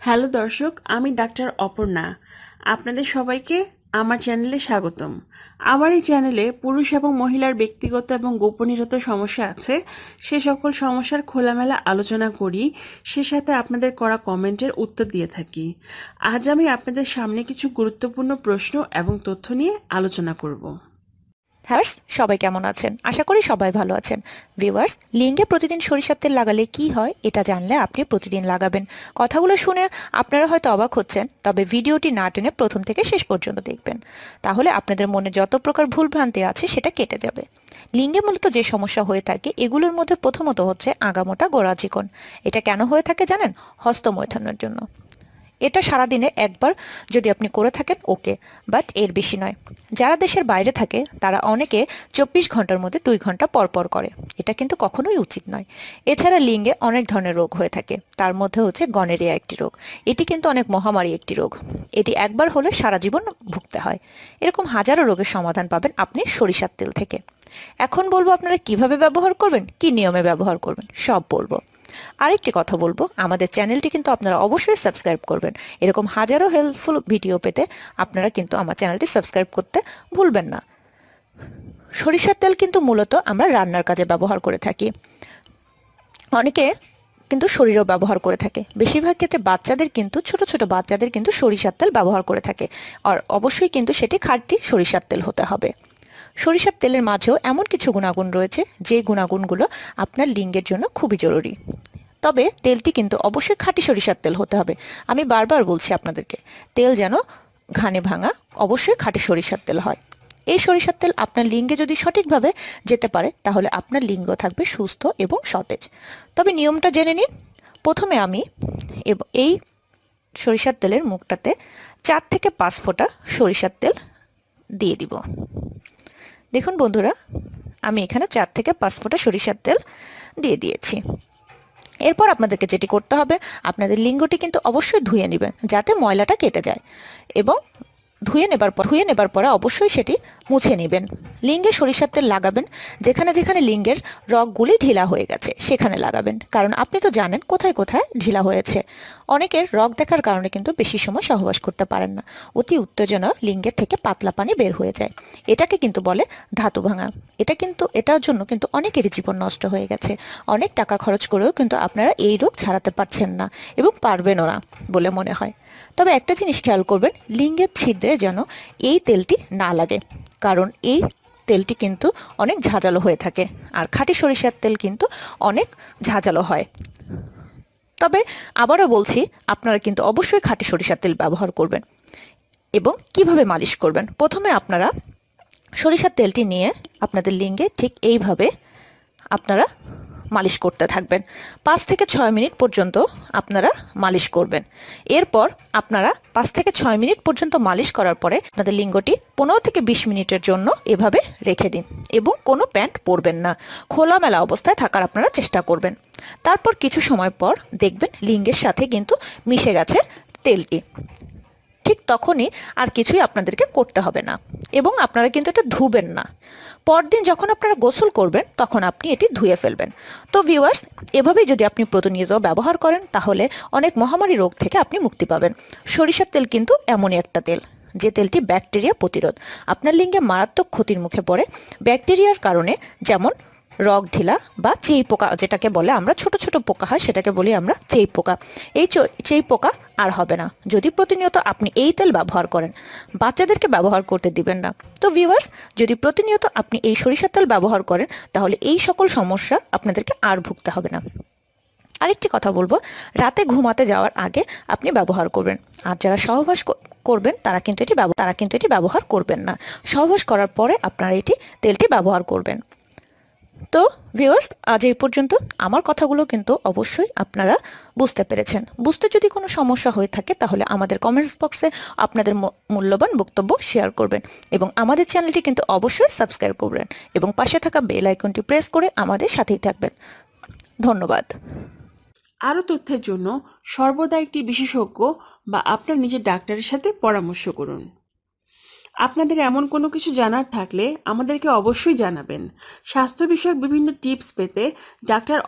Hello দর্শক, আমি doctor Aparna. আপনাদের সবাইকে আমার চ্যানেলে স্বাগতম। আমার এই চ্যানেলে পুরুষ এবং মহিলার ব্যক্তিগত এবং গোপনীয় যত সমস্যা আছে সে সকল সমস্যার খোলামেলা আলোচনা করি, সে সাথে আপনাদের করা কমেন্টের উত্তর দিয়ে থাকি। আজ আমি আপনাদের সামনে কিছু গুরুত্বপূর্ণ প্রশ্ন এবং তথ্য নিয়ে আলোচনা করব। সবাই কেমন আছেন? আশা করি সবাই ভালো আছেন। ভিউয়ার্স, লিঙ্গে প্রতিদিন সরিষার তেল লাগালে কি হয় এটা জানলে আপনি প্রতিদিন লাগাবেন। কথাগুলো শুনে আপনারা হয়তো অবাক হচ্ছেন, তবে ভিডিওটি না টেনে প্রথম থেকে শেষ পর্যন্ত দেখবেন। তাহলে আপনাদের মনে যত প্রকার ভুলভ্রান্তি আছে সেটা কেটে যাবে। লিঙ্গে মূলত যে সমস্যা হয়ে থাকে এগুলোর মধ্যে প্রথমত হচ্ছে আগামোটা গোড়া চিকন। এটা কেন হয়ে থাকে জানেন? হস্তমৈথুনের জন্য। এটা সারাদিনে একবার যদি আপনি করে থাকেন ওকে, বাট এর বেশি নয়। যারা দেশের বাইরে থাকে তারা অনেকে 24 ঘন্টার মধ্যে 2 ঘন্টা পর পর করে। এটা কিন্তু কখনোই উচিত নয়। এছাড়া লিঙ্গে অনেক ধরনের রোগ হয়ে থাকে, তার মধ্যে হচ্ছে গনেরিয়া একটি রোগ। এটি কিন্তু অনেক মহামারী একটি রোগ। এটি একবার হলে সারা জীবন ভুগতে হয়। এরকম হাজারো রোগের সমাধান পাবেন আপনি সরিষার তেল থেকে। এখন বলবো আপনারা কিভাবে ব্যবহার করবেন, কি নিয়মে ব্যবহার করবেন, সব বলবো। আরেকটি কথা বলবো, আমাদের চ্যানেলটি কিন্তু আপনারা অবশ্যই সাবস্ক্রাইব করবেন। এরকম হাজারো হেল্পফুল ভিডিও পেতে আপনারা কিন্তু আমার চ্যানেলটি সাবস্ক্রাইব করতে ভুলবেন না। সরিষার তেল কিন্তু মূলত আমরা রান্নার কাজে ব্যবহার করে থাকি। অনেকে কিন্তু শরীরেও ব্যবহার করে থাকে। বেশিরভাগ ক্ষেত্রে বাচ্চাদের কিন্তু ছোট ছোট বাচ্চাদের কিন্তু সরিষার তেল ব্যবহার করে থাকে। আর অবশ্যই কিন্তু সেটি খাঁটি সরিষার তেল হতে হবে। সরিষার তেলের মাঝেও এমন কিছু গুণাগুণ রয়েছে যে গুণাগুণগুলো আপনার লিঙ্গের জন্য খুবই জরুরি। তবে তেলটি কিন্তু অবশ্যই খাঁটি সরিষার তেল হতে হবে। আমি বারবার বলছি আপনাদেরকে, তেল যেন ঘানে ভাঙা অবশ্যই খাঁটি সরিষার তেল হয়। এই সরিষার তেল আপনার লিঙ্গে যদি সঠিকভাবে যেতে পারে তাহলে আপনার লিঙ্গ থাকবে সুস্থ এবং সতেজ। তবে নিয়মটা জেনে নিন। প্রথমে আমি এই সরিষার তেলের মুখটাতে 4 থেকে 5 ফোঁটা সরিষার তেল দিয়ে দিব। দেখুন বন্ধুরা, আমি এখানে 4 থেকে 5 ফোঁটা সরিষার তেল দিয়ে দিয়েছি। এরপর আপনাদেরকে যেটি করতে হবে, আপনাদের লিঙ্গটি কিন্তু অবশ্যই ধুয়ে নেবেন যাতে ময়লাটা কেটে যায়, এবং ধুয়ে নেবার পরে অবশ্যই সেটি মুছে নেবেন। লিঙ্গে সরিষার তেল লাগাবেন যেখানে যেখানে লিঙ্গের রগগুলি ঢিলা হয়ে গেছে সেখানে লাগাবেন, কারণ আপনি তো জানেন কোথায় কোথায় ঢিলা হয়েছে। অনেকের রগ দেখার কারণে কিন্তু বেশি সময় সহবাস করতে পারেন না। অতি উত্তেজনা লিঙ্গের থেকে পাতলা পানি বের হয়ে যায়। এটাকে কিন্তু বলে ধাতু ভাঙা। এটার জন্য কিন্তু অনেকেরই জীবন নষ্ট হয়ে গেছে। অনেক টাকা খরচ করেও কিন্তু আপনারা এই রোগ ছাড়াতে পারছেন না এবং পারবেনও না বলে মনে হয়। তবে একটা জিনিস খেয়াল করবেন, লিঙ্গের ছিদ্রে যেন এই তেলটি না লাগে, কারণ এই তেলটি কিন্তু অনেক ঝাঁঝালো হয়ে থাকে। আর খাঁটি সরিষার তেল কিন্তু অনেক ঝাঁঝালো হয়। তবে আবারও বলছি, আপনারা কিন্তু অবশ্যই খাঁটি সরিষার তেল ব্যবহার করবেন। এবং কিভাবে মালিশ করবেন, প্রথমে আপনারা সরিষার তেলটি নিয়ে আপনাদের লিঙ্গে ঠিক এইভাবে আপনারা মালিশ করতে থাকবেন। 5 থেকে 6 মিনিট পর্যন্ত আপনারা মালিশ করবেন। এরপর আপনারা 5 থেকে 6 মিনিট পর্যন্ত মালিশ করার পরে আপনাদের লিঙ্গটি 15 থেকে 20 মিনিটের জন্য এভাবে রেখে দিন, এবং কোনো প্যান্ট পরবেন না, খোলামেলা অবস্থায় থাকার আপনারা চেষ্টা করবেন। তারপর কিছু সময় পর দেখবেন লিঙ্গের সাথে কিন্তু মিশে গেছে তেলটি। ঠিক তখনই আর কিছুই আপনাদেরকে করতে হবে না, এবং আপনারা কিন্তু এটা ধুবেন না। পরদিন যখন আপনারা গোসল করবেন তখন আপনি এটি ধুয়ে ফেলবেন। তো ভিউয়ার্স, এভাবেই যদি আপনি প্রতিনিয়ত ব্যবহার করেন তাহলে অনেক মহামারী রোগ থেকে আপনি মুক্তি পাবেন। সরিষার তেল কিন্তু এমনই একটা তেল যে তেলটি ব্যাকটেরিয়া প্রতিরোধ। আপনার লিঙ্গে মারাত্মক ক্ষতির মুখে পড়ে ব্যাকটেরিয়ার কারণে, যেমন রগ ঢিলা বা চেই পোকা, যেটাকে বলে আমরা ছোট ছোট পোকা হয় সেটাকে বলি আমরা চেই পোকা। এই চেই পোকা আর হবে না যদি প্রতিনিয়ত আপনি এই তেল ব্যবহার করেন। বাচ্চাদেরকে ব্যবহার করতে দিবেন না। তো ভিউয়ার্স, যদি প্রতিনিয়ত আপনি এই সরিষার তেল ব্যবহার করেন তাহলে এই সকল সমস্যা আপনাদেরকে আর ভুগতে হবে না। আরেকটি কথা বলবো, রাতে ঘুমাতে যাওয়ার আগে আপনি ব্যবহার করবেন। আর যারা সহবাস করবেন তারা কিন্তু এটি ব্যবহার করবেন না। সহবাস করার পরে আপনারা তেলটি ব্যবহার করবেন। তো ভিউয়ার্স, আজ এই পর্যন্ত। আমার কথাগুলো কিন্তু অবশ্যই আপনারা বুঝতে পেরেছেন। বুঝতে যদি কোনো সমস্যা হয়ে থাকে তাহলে আমাদের কমেন্টস বক্সে আপনাদের মূল্যবান বক্তব্য শেয়ার করবেন, এবং আমাদের চ্যানেলটি কিন্তু অবশ্যই সাবস্ক্রাইব করবেন, এবং পাশে থাকা বেল আইকনটি প্রেস করে আমাদের সাথেই থাকবেন। ধন্যবাদ। আরও তথ্যের জন্য সর্বদা একটি বিশেষজ্ঞ বা আপনার নিজের ডাক্তারের সাথে পরামর্শ করুন। আপনাদের এমন কোনো কিছু জানার থাকলে আমাদেরকে অবশ্যই জানাবেন। স্বাস্থ্য বিষয়ক বিভিন্ন টিপস পেতে ডাক্তার